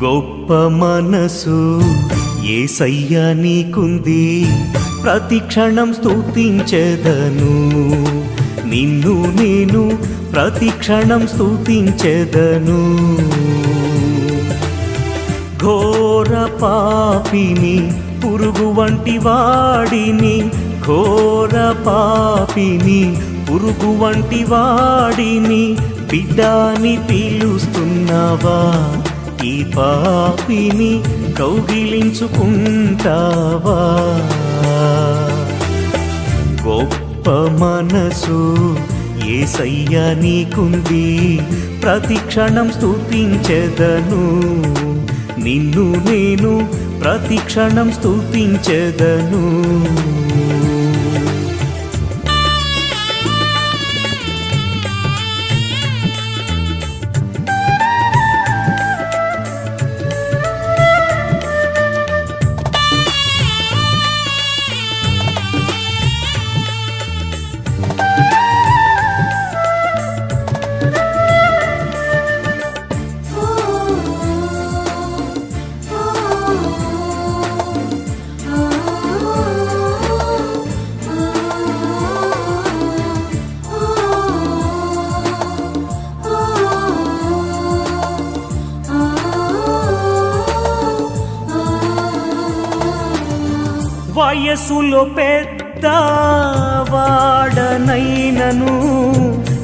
గొప్ప మనసు యేసయ్యా నీకుంది, ప్రతి క్షణం స్తుతించెదను. నిన్ను నేను ప్రతి క్షణం స్తుతించెదను. ఘోర పాపిని, పురుగు వంటి వాడిని, ఘోర పాపిని, పురుగు వంటి వాడిని, బిడ్డాని పిలుస్తున్నావా? ఈ పాపిని కౌగిలించుకుంటావా? గొప్ప మనసు యేసయ్యా నీకుంది, ప్రతి క్షణం స్తుతించెదను. నిన్ను నేను ప్రతి క్షణం స్తుతించెదను. వయసులో పెద్ద వాడనైనను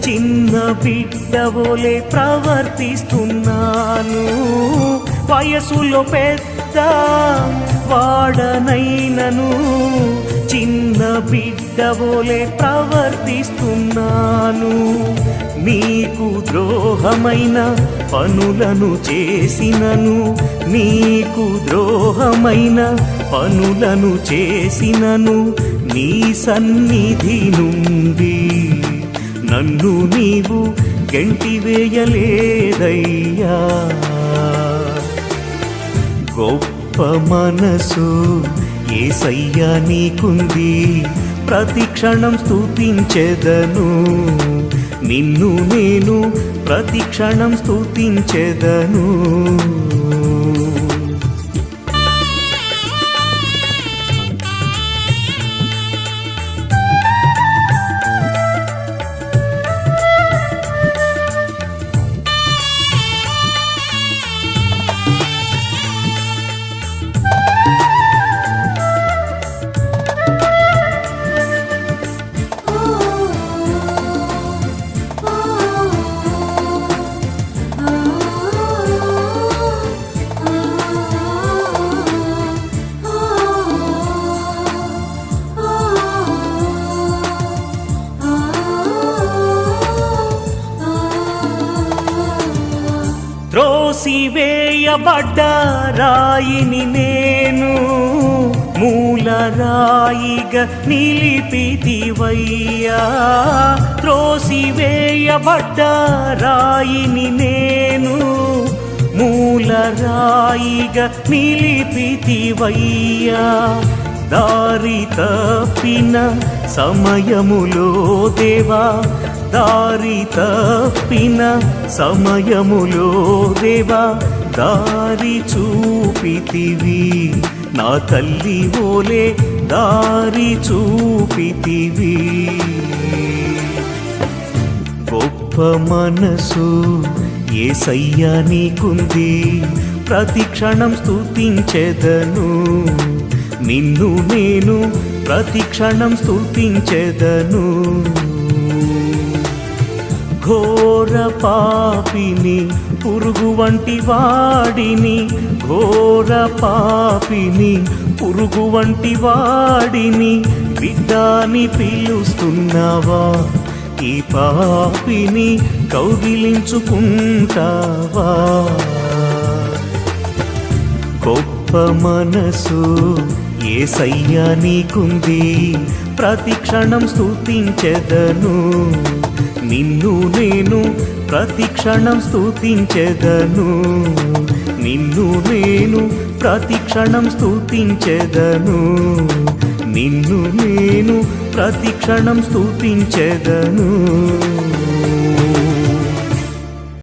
చిన్న బిడ్డవోలే ప్రవర్తిస్తున్నాను. వయసులో పెద్ద వాడనైనను చిన్న బిడ్డవోలే ప్రవర్తిస్తున్నాను. నీకు ద్రోహమైన పనులను చేసినను, నీకు ద్రోహమైన పనులను చేసినను, నీ సన్నిధి నుండి నన్ను నీవు గెంటివేయలేదయ్యా. గొప్ప మనసు యేసయ్యా నీకుంది, ప్రతి క్షణం స్తుతించెదను. నిన్ను నేను ప్రతి క్షణం స్తుతించెదను. త్రోసివేయబడ్డ రాయిని నేను మూలరాయిగా నిలిపితివయ్యా. త్రోసివేయబడ్డ రాయిని నేను మూలరాయిగా నిలిపితివయ్యా. దారి తప్పిన సమయములో దేవా, దారి తప్పిన సమయములో దేవా, దారి చూపితివి. నా తల్లి ఓలే దారి చూపితివి. గొప్ప మనసు యేసయ్యా నీకుంది, ప్రతి క్షణం స్తుతించెదను. నిన్ను నేను ప్రతి క్షణం స్తుతించెదను. ఘోర పాపిని, పురుగు వంటి వాడిని, ఘోర పాపిని, పురుగు వంటి వాడిని, బిడ్డాని పిలుస్తున్నావా? ఈ పాపిని కౌగిలించుకుంటావా? గొప్ప మనసు యేసయ్యా నీకుంది, ప్రతి క్షణం స్తుతించెదను. నిన్ను నేను ప్రతి క్షణం స్తుతించెదను. నిన్ను నేను ప్రతి క్షణం స్తుతించెదను. నిన్ను నేను ప్రతి క్షణం స్తుతించెదను.